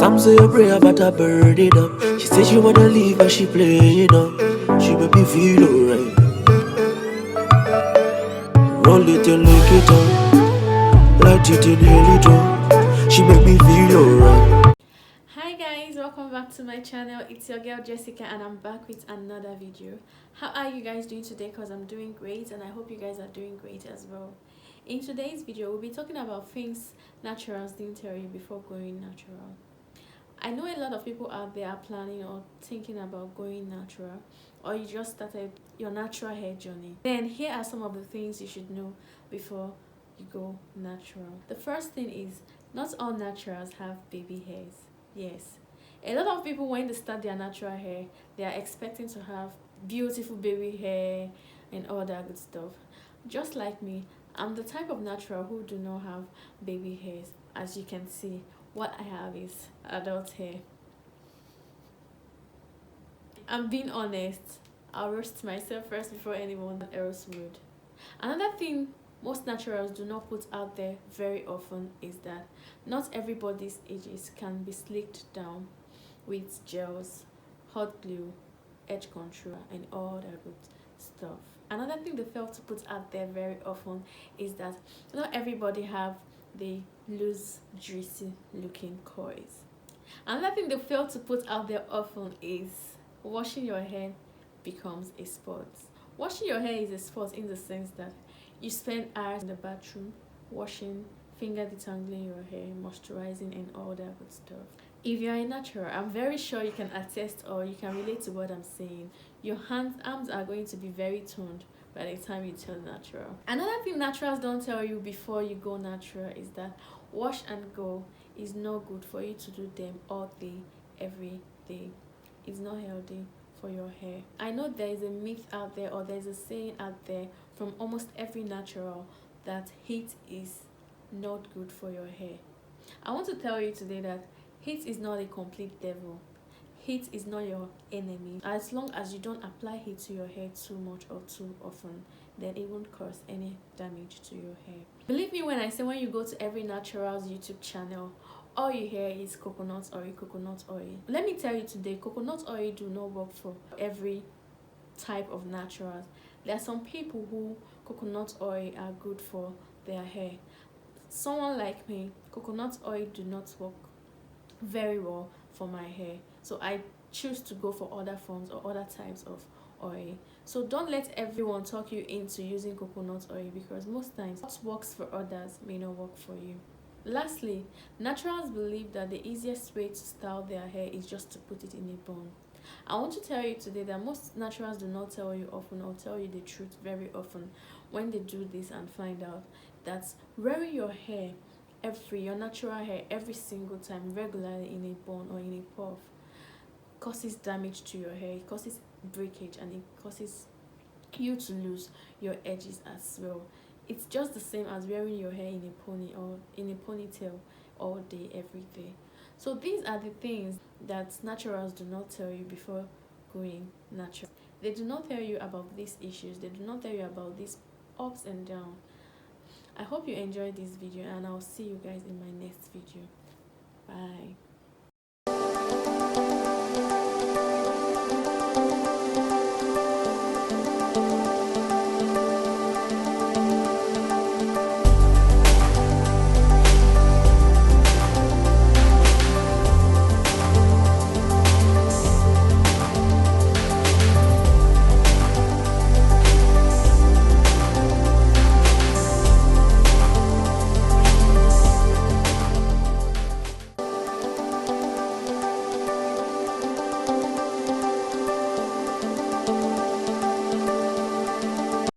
Some say a prayer but I burn it up. She said she wanna leave but she playing up. She make me feel alright. Roll it and lick it up, light it and inhale it up. She make me feel alright. Hi guys, welcome back to my channel. It's your girl Jessica and I'm back with another video. How are you guys doing today? Because I'm doing great and I hope you guys are doing great as well. In today's video we'll be talking about things naturals didn't tell you before going natural. I know a lot of people out there are planning or thinking about going natural, or you just started your natural hair journey. Then here are some of the things you should know before you go natural. The first thing is, not all naturals have baby hairs. Yes, a lot of people when they start their natural hair, they are expecting to have beautiful baby hair and all that good stuff. Just like me, I'm the type of natural who do not have baby hairs. As you can see, what I have is adult hair. I'm being honest, I'll roast myself first before anyone else would. Another thing most naturals do not put out there very often is that not everybody's edges can be slicked down with gels, hot glue, edge control and all that good stuff. Another thing they fail to put out there very often is that not everybody have the loose, juicy looking coils. Another thing they fail to put out there often is washing your hair becomes a sport. Washing your hair is a sport in the sense that you spend hours in the bathroom washing, finger detangling your hair, moisturizing and all that good stuff. If you're a natural, I'm very sure you can attest or you can relate to what I'm saying. Your arms are going to be very toned by the time you turn natural. Another thing naturals don't tell you before you go natural is that wash and go is not good for you to do them all day, every day. It's not healthy for your hair. I know there is a myth out there or there's a saying out there from almost every natural that heat is not good for your hair. I want to tell you today that heat is not a complete devil. Heat is not your enemy. As long as you don't apply heat to your hair too much or too often, then it won't cause any damage to your hair. Believe me when I say when you go to every natural's YouTube channel, all you hear is coconut oil, coconut oil. Let me tell you today, coconut oil do not work for every type of naturals. There are some people who coconut oil are good for their hair. Someone like me, coconut oil do not work very well for my hair, so I choose to go for other forms or other types of oil. So don't let everyone talk you into using coconut oil, because most times what works for others may not work for you. Lastly, naturals believe that the easiest way to style their hair is just to put it in a bun. I want to tell you today that most naturals do not tell you often or tell you the truth very often when they do this and find out that wearing your hair your natural hair every single time regularly in a bun or in a puff causes damage to your hair. It causes breakage and it causes you to lose your edges as well. It's just the same as wearing your hair in a pony or in a ponytail all day every day. So these are the things that naturals do not tell you before going natural. They do not tell you about these issues. They do not tell you about these ups and downs. I hope you enjoyed this video and I'll see you guys in my next video. Bye.